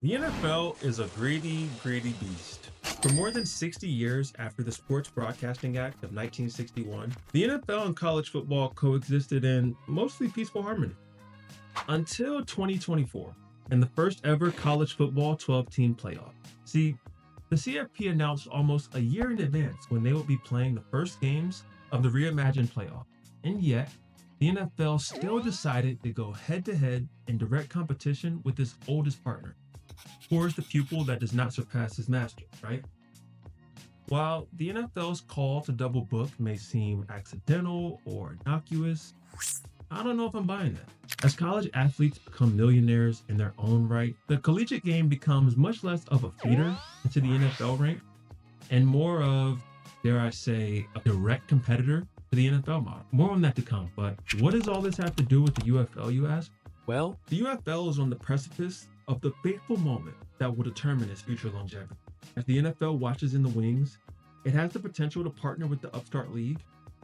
The NFL is a greedy, greedy beast. For more than 60 years after the Sports Broadcasting Act of 1961, the NFL and college football coexisted in mostly peaceful harmony until 2024 and the first ever college football 12-team playoff. See, the CFP announced almost a year in advance when they would be playing the first games of the reimagined playoff. And yet, the NFL still decided to go head to head in direct competition with its oldest partner. Poor is the pupil that does not surpass his master, right? While the NFL's call to double book may seem accidental or innocuous, I don't know if I'm buying that. As college athletes become millionaires in their own right, the collegiate game becomes much less of a feeder into the NFL rank and more of, dare I say, a direct competitor to the NFL model. More on that to come, but what does all this have to do with the UFL, you ask? Well, the UFL is on the precipice of the fateful moment that will determine its future longevity. As the NFL watches in the wings, it has the potential to partner with the upstart league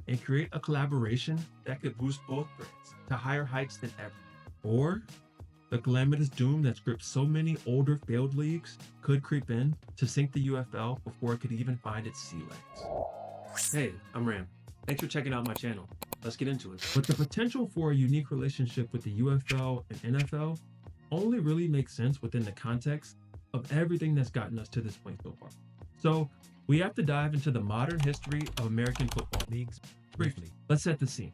and create a collaboration that could boost both brands to higher heights than ever. Or the calamitous doom that grips so many older failed leagues could creep in to sink the UFL before it could even find its sea legs. Hey, I'm Ram. Thanks for checking out my channel. Let's get into it. But the potential for a unique relationship with the UFL and NFL only really makes sense within the context of everything that's gotten us to this point so far. So we have to dive into the modern history of American football leagues briefly. Let's set the scene.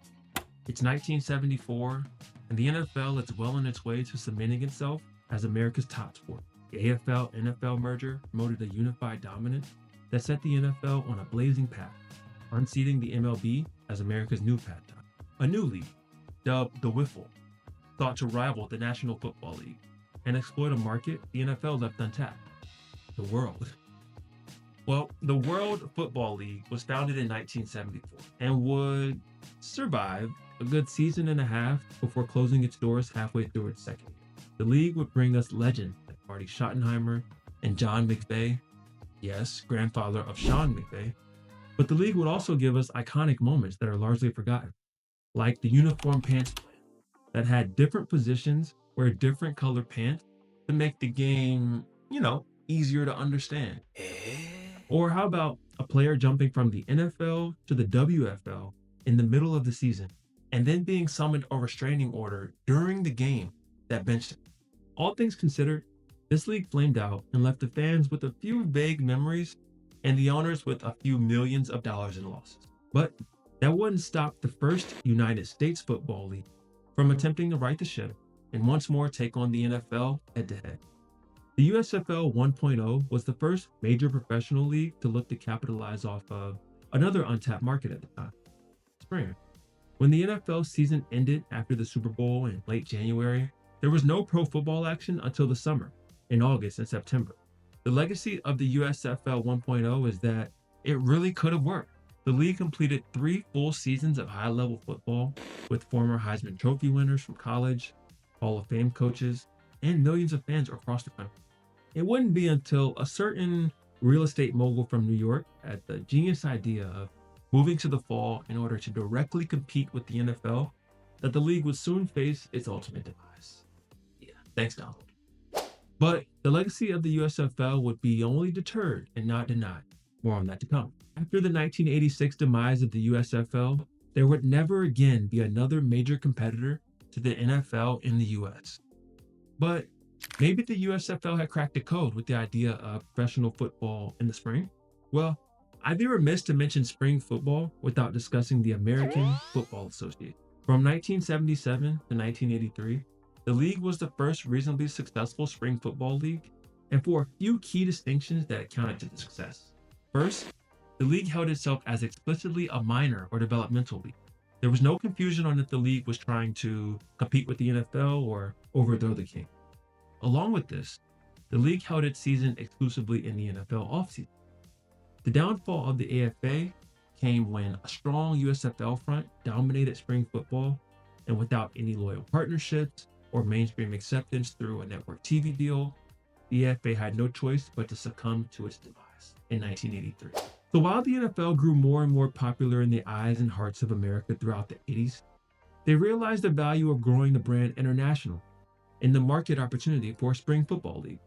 It's 1974, and the NFL is well on its way to cementing itself as America's top sport. The AFL-NFL merger promoted a unified dominance that set the NFL on a blazing path, unseating the MLB as America's new pastime. A new league, dubbed the UFL, thought to rival the National Football League and exploit a market the NFL left untapped: the world. Well, the World Football League was founded in 1974 and would survive a good season and a half before closing its doors halfway through its second year. The league would bring us legends like Marty Schottenheimer and John McVay, yes, grandfather of Sean McVay, but the league would also give us iconic moments that are largely forgotten, like the uniform pants plan that had different positions, wear different colored pants to make the game, easier to understand. Or how about a player jumping from the NFL to the WFL in the middle of the season and then being summoned a restraining order during the game that benched him? All things considered, this league flamed out and left the fans with a few vague memories and the owners with a few millions of dollars in losses. But that wouldn't stop the first United States Football League from attempting to right the ship and once more take on the NFL head to head. The USFL 1.0 was the first major professional league to look to capitalize off of another untapped market at the time: spring. When the NFL season ended after the Super Bowl in late January, there was no pro football action until the summer, in August and September. The legacy of the USFL 1.0 is that it really could have worked. The league completed 3 full seasons of high-level football with former Heisman Trophy winners from college, Hall of Fame coaches, and millions of fans across the country. It wouldn't be until a certain real estate mogul from New York had the genius idea of moving to the fall in order to directly compete with the NFL that the league would soon face its ultimate demise. Yeah, thanks, Donald. But the legacy of the USFL would be only deterred and not denied. More on that to come. After the 1986 demise of the USFL, there would never again be another major competitor to the NFL in the US. But maybe the USFL had cracked the code with the idea of professional football in the spring. Well, I'd be remiss to mention spring football without discussing the American Football Association. From 1977 to 1983, the league was the first reasonably successful spring football league, and for a few key distinctions that accounted to the success. First, the league held itself as explicitly a minor or developmental league. There was no confusion on if the league was trying to compete with the NFL or overthrow the king. Along with this, the league held its season exclusively in the NFL offseason. The downfall of the AFA came when a strong USFL front dominated spring football, and without any loyal partnerships or mainstream acceptance through a network TV deal, the AFA had no choice but to succumb to its demise in 1983. So while the NFL grew more and more popular in the eyes and hearts of America throughout the 80s, they realized the value of growing the brand international and the market opportunity for a spring football league.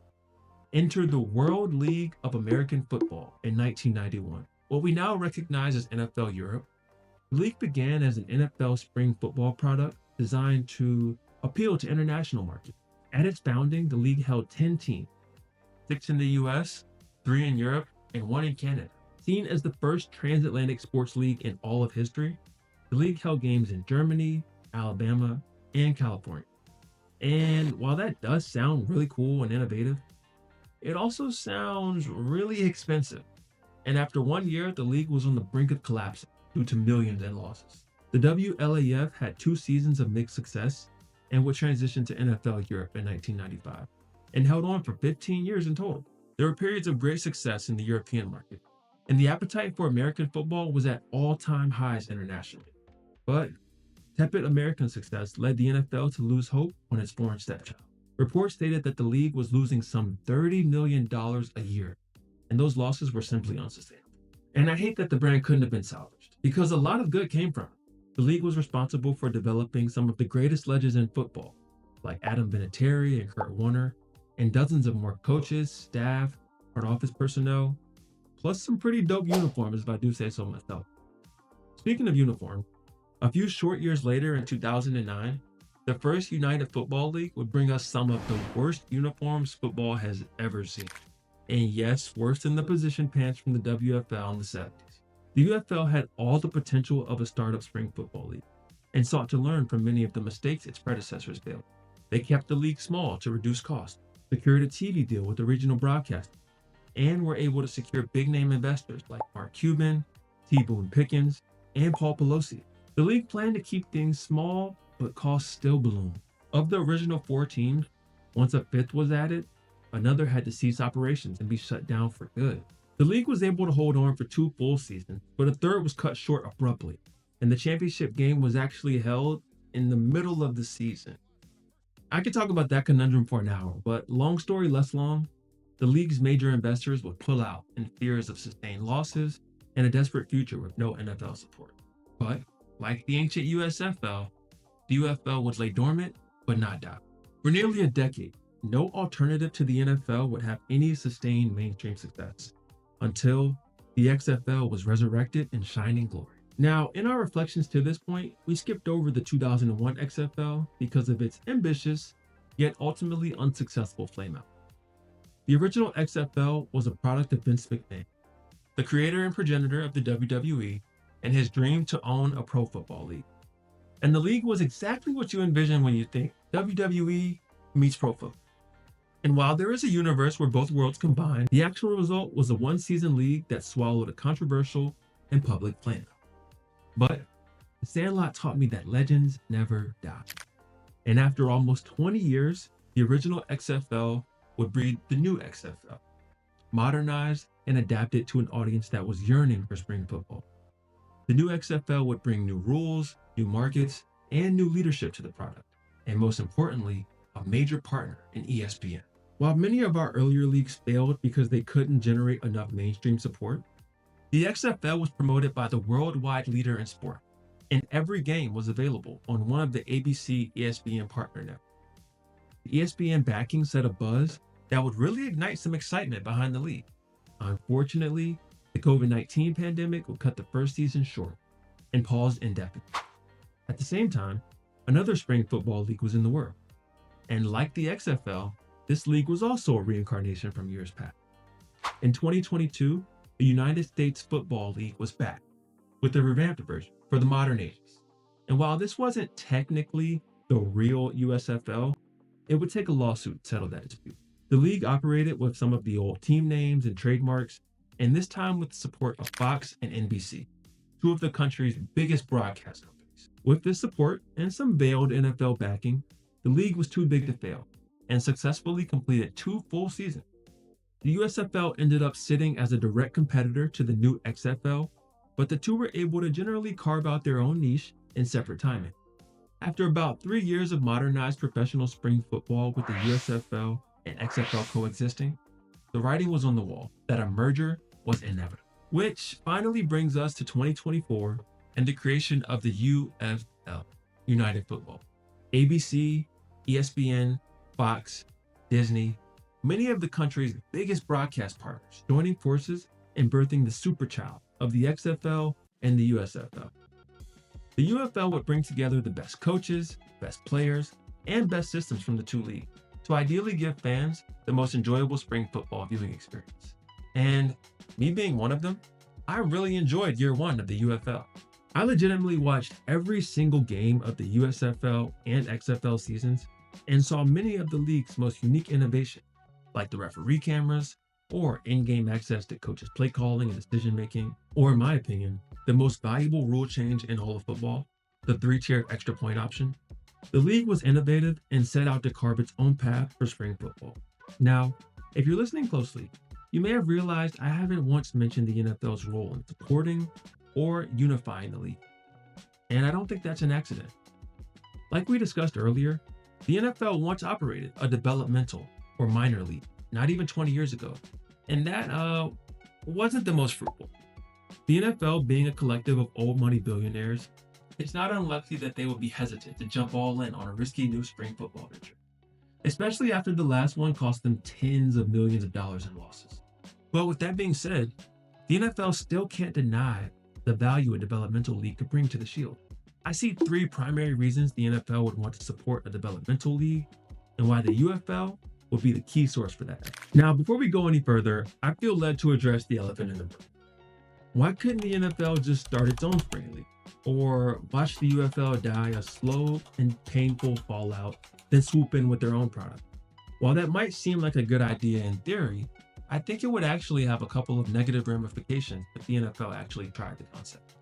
entered the World League of American Football in 1991. What we now recognize as NFL Europe, the league began as an NFL spring football product designed to appeal to international markets. At its founding, the league held 10 teams, 6 in the US, 3 in Europe, and 1 in Canada. Seen as the first transatlantic sports league in all of history, the league held games in Germany, Alabama, and California. And while that does sound really cool and innovative, it also sounds really expensive. And after 1 year, the league was on the brink of collapsing due to millions in losses. The WLAF had 2 seasons of mixed success and would transition to NFL Europe in 1995 and held on for 15 years in total. There were periods of great success in the European market, and the appetite for American football was at all-time highs internationally. But tepid American success led the NFL to lose hope on its foreign stepchild. Reports stated that the league was losing some $30 million a year, and those losses were simply unsustainable. And I hate that the brand couldn't have been salvaged, because a lot of good came from it. The league was responsible for developing some of the greatest legends in football, like Adam Vinatieri and Kurt Warner, and dozens of more coaches, staff, front office personnel, plus some pretty dope uniforms if I do say so myself. Speaking of uniform, a few short years later in 2009, the first United Football League would bring us some of the worst uniforms football has ever seen. And yes, worse than the position pants from the WFL in the 70s. The UFL had all the potential of a startup spring football league and sought to learn from many of the mistakes its predecessors failed. They kept the league small to reduce costs, secured a TV deal with the regional broadcaster, and were able to secure big-name investors like Mark Cuban, T. Boone Pickens, and Paul Pelosi. The league planned to keep things small, but costs still ballooned. Of the original 4 teams, once a 5th was added, another had to cease operations and be shut down for good. The league was able to hold on for 2 full seasons, but a third was cut short abruptly, and the championship game was actually held in the middle of the season. I could talk about that conundrum for an hour, but long story less long, the league's major investors would pull out in fears of sustained losses and a desperate future with no NFL support. But, like the ancient USFL, the UFL would lay dormant, but not die. For nearly a decade, no alternative to the NFL would have any sustained mainstream success, until the XFL was resurrected in shining glory. Now, in our reflections to this point, we skipped over the 2001 XFL because of its ambitious, yet ultimately unsuccessful flameout. The original XFL was a product of Vince McMahon, the creator and progenitor of the WWE, and his dream to own a pro football league. And the league was exactly what you envision when you think WWE meets pro football. And while there is a universe where both worlds combine, the actual result was a 1-season league that swallowed a controversial and public flameout. But the Sandlot taught me that legends never die. And after almost 20 years, the original XFL would breed the new XFL, modernized and adapted to an audience that was yearning for spring football. The new XFL would bring new rules, new markets, and new leadership to the product, and most importantly, a major partner in ESPN. While many of our earlier leagues failed because they couldn't generate enough mainstream support, the XFL was promoted by the worldwide leader in sport, and every game was available on one of the ABC ESPN partner networks. The ESPN backing set a buzz that would really ignite some excitement behind the league. Unfortunately, the COVID-19 pandemic would cut the first season short and paused indefinitely. At the same time, another spring football league was in the works, and like the XFL, this league was also a reincarnation from years past. In 2022, the United States Football League was back with a revamped version for the modern ages. And while this wasn't technically the real USFL, it would take a lawsuit to settle that dispute. The league operated with some of the old team names and trademarks, and this time with the support of Fox and NBC, 2 of the country's biggest broadcast companies. With this support and some veiled NFL backing, the league was too big to fail and successfully completed 2 full seasons. The USFL ended up sitting as a direct competitor to the new XFL, but the 2 were able to generally carve out their own niche in separate timing. After about 3 years of modernized professional spring football with the USFL and XFL coexisting, the writing was on the wall that a merger was inevitable. Which finally brings us to 2024 and the creation of the UFL, United Football. ABC, ESPN, Fox, Disney, many of the country's biggest broadcast partners joining forces and birthing the superchild of the XFL and the USFL. The UFL would bring together the best coaches, best players, and best systems from the two leagues to ideally give fans the most enjoyable spring football viewing experience. And me being one of them, I really enjoyed year one of the UFL. I legitimately watched every single game of the USFL and XFL seasons and saw many of the league's most unique innovations, like the referee cameras, or in-game access to coaches' play calling and decision-making, or in my opinion, the most valuable rule change in all of football, the three-tiered extra point option. The league was innovative and set out to carve its own path for spring football. Now, if you're listening closely, you may have realized I haven't once mentioned the NFL's role in supporting or unifying the league. And I don't think that's an accident. Like we discussed earlier, the NFL once operated a developmental or minor league, not even 20 years ago, and that wasn't the most fruitful. The NFL being a collective of old money billionaires, it's not unlikely that they would be hesitant to jump all in on a risky new spring football venture, especially after the last one cost them tens of millions of dollars in losses. But with that being said, the NFL still can't deny the value a developmental league could bring to the Shield. I see three primary reasons the NFL would want to support a developmental league and why the UFL would be the key source for that. Now, before we go any further, I feel led to address the elephant in the room. Why couldn't the NFL just start its own spring league? Or watch the UFL die a slow and painful fallout, then swoop in with their own product? While that might seem like a good idea in theory, I think it would actually have a couple of negative ramifications if the NFL actually tried the concept.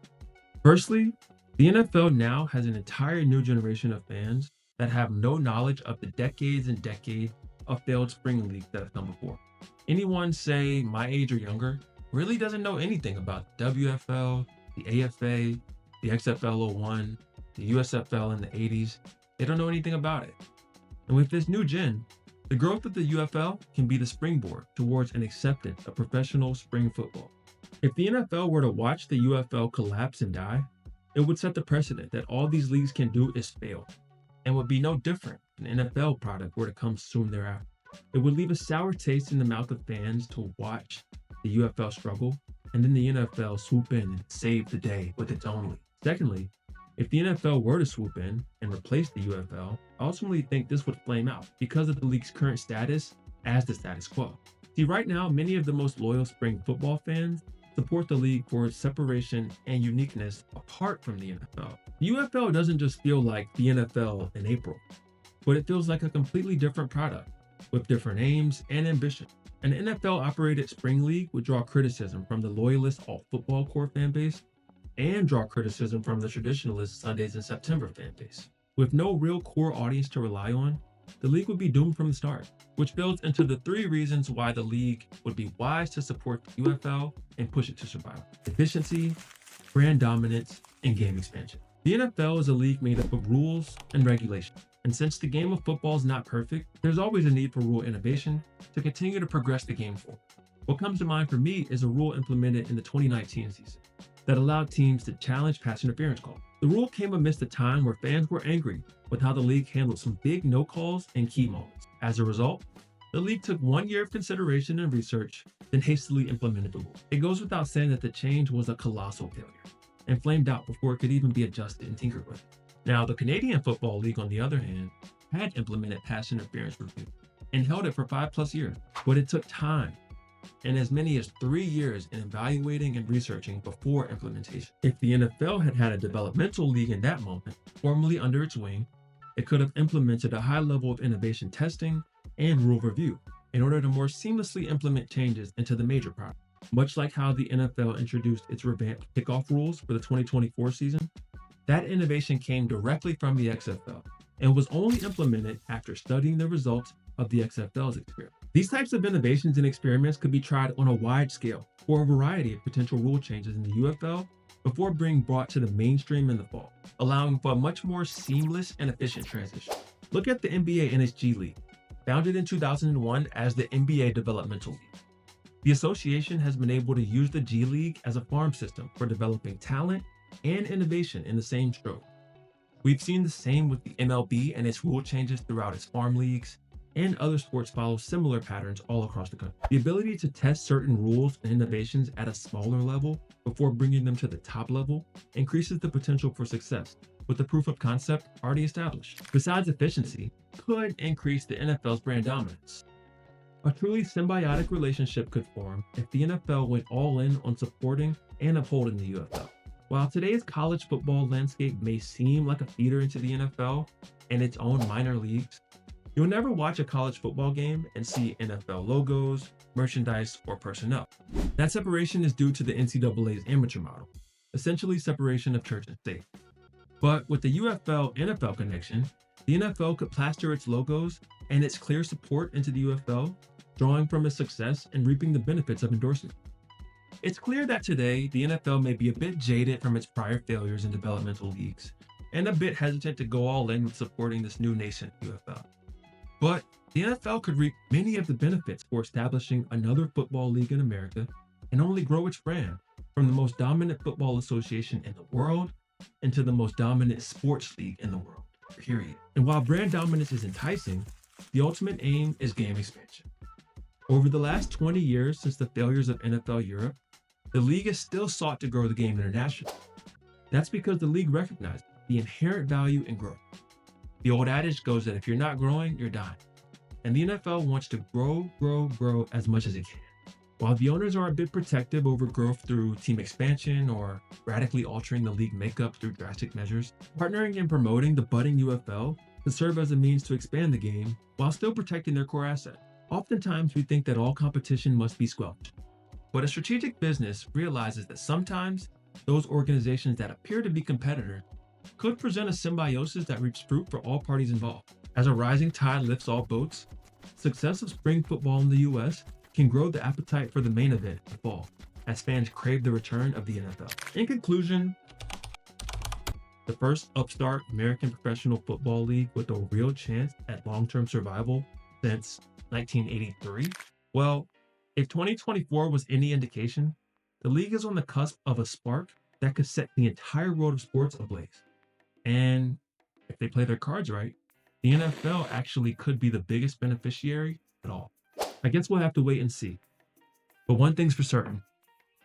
Firstly, the NFL now has an entire new generation of fans that have no knowledge of the decades and decades of failed spring leagues that have come before. Anyone, say my age or younger, really doesn't know anything about the WFL, the AFA, the XFL 01, the USFL in the 80s. They don't know anything about it. And with this new gen, the growth of the UFL can be the springboard towards an acceptance of professional spring football. If the NFL were to watch the UFL collapse and die, it would set the precedent that all these leagues can do is fail, and would be no different if an NFL product were to come soon thereafter. It would leave a sour taste in the mouth of fans to watch the UFL struggle, and then the NFL swoop in and save the day with its own league. Secondly, if the NFL were to swoop in and replace the UFL, I ultimately think this would flame out because of the league's current status as the status quo. See, right now, many of the most loyal spring football fans support the league for its separation and uniqueness apart from the NFL. The UFL doesn't just feel like the NFL in April, but it feels like a completely different product with different aims and ambition. An NFL-operated spring league would draw criticism from the loyalist alt-football core fan base and draw criticism from the traditionalist Sundays in September fan base. With no real core audience to rely on, the league would be doomed from the start, which builds into the three reasons why the league would be wise to support the UFL and push it to survival: efficiency, brand dominance, and game expansion. The NFL is a league made up of rules and regulation, and since the game of football is not perfect, there's always a need for rule innovation to continue to progress the game forward. What comes to mind for me is a rule implemented in the 2019 season that allowed teams to challenge pass interference calls. The rule came amidst a time where fans were angry with how the league handled some big no calls and key moments. As a result, the league took 1 year of consideration and research, then hastily implemented the rule. It goes without saying that the change was a colossal failure and flamed out before it could even be adjusted and tinkered with. Now, the Canadian Football League, on the other hand, had implemented pass interference review and held it for 5+ years, but it took time and as many as 3 years in evaluating and researching before implementation. If the NFL had had a developmental league in that moment, formally under its wing, it could have implemented a high level of innovation testing and rule review in order to more seamlessly implement changes into the major product. Much like how the NFL introduced its revamped kickoff rules for the 2024 season, that innovation came directly from the XFL and was only implemented after studying the results of the XFL's experiment. These types of innovations and experiments could be tried on a wide scale for a variety of potential rule changes in the UFL before being brought to the mainstream in the fall, allowing for a much more seamless and efficient transition. Look at the NBA and its G League, founded in 2001 as the NBA Developmental League. The association has been able to use the G League as a farm system for developing talent and innovation in the same stroke. We've seen the same with the MLB and its rule changes throughout its farm leagues, and other sports follow similar patterns all across the country. The ability to test certain rules and innovations at a smaller level before bringing them to the top level increases the potential for success, with the proof of concept already established. Besides efficiency, could increase the NFL's brand dominance. A truly symbiotic relationship could form if the NFL went all in on supporting and upholding the UFL. While today's college football landscape may seem like a feeder into the NFL and its own minor leagues, you'll never watch a college football game and see NFL logos, merchandise, or personnel. That separation is due to the NCAA's amateur model, essentially separation of church and state. But with the UFL NFL connection, the NFL could plaster its logos and its clear support into the UFL, drawing from its success and reaping the benefits of endorsement. It's clear that today, the NFL may be a bit jaded from its prior failures in developmental leagues, and a bit hesitant to go all in with supporting this new nascent UFL. But the NFL could reap many of the benefits for establishing another football league in America and only grow its brand from the most dominant football association in the world into the most dominant sports league in the world, period. And while brand dominance is enticing, the ultimate aim is game expansion. Over the last 20 years since the failures of NFL Europe, the league has still sought to grow the game internationally. That's because the league recognizes the inherent value in growth. The old adage goes that if you're not growing, you're dying. And the NFL wants to grow as much as it can. While the owners are a bit protective over growth through team expansion or radically altering the league makeup through drastic measures, partnering and promoting the budding UFL can serve as a means to expand the game while still protecting their core asset. Oftentimes, we think that all competition must be squelched. But a strategic business realizes that sometimes those organizations that appear to be competitors could present a symbiosis that reaps fruit for all parties involved. As a rising tide lifts all boats, success of spring football in the US can grow the appetite for the main event in the fall, as fans crave the return of the NFL. In conclusion, the first upstart American professional football league with a real chance at long-term survival since 1983? Well, if 2024 was any indication, the league is on the cusp of a spark that could set the entire world of sports ablaze. And if they play their cards right, the NFL actually could be the biggest beneficiary at all. I guess we'll have to wait and see. But one thing's for certain,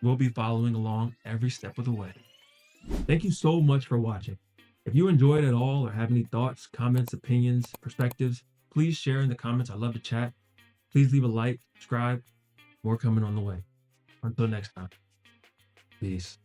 we'll be following along every step of the way. Thank you so much for watching. If you enjoyed it all or have any thoughts, comments, opinions, perspectives, please share in the comments. I love to chat. Please leave a like, subscribe. More coming on the way. Until next time. Peace.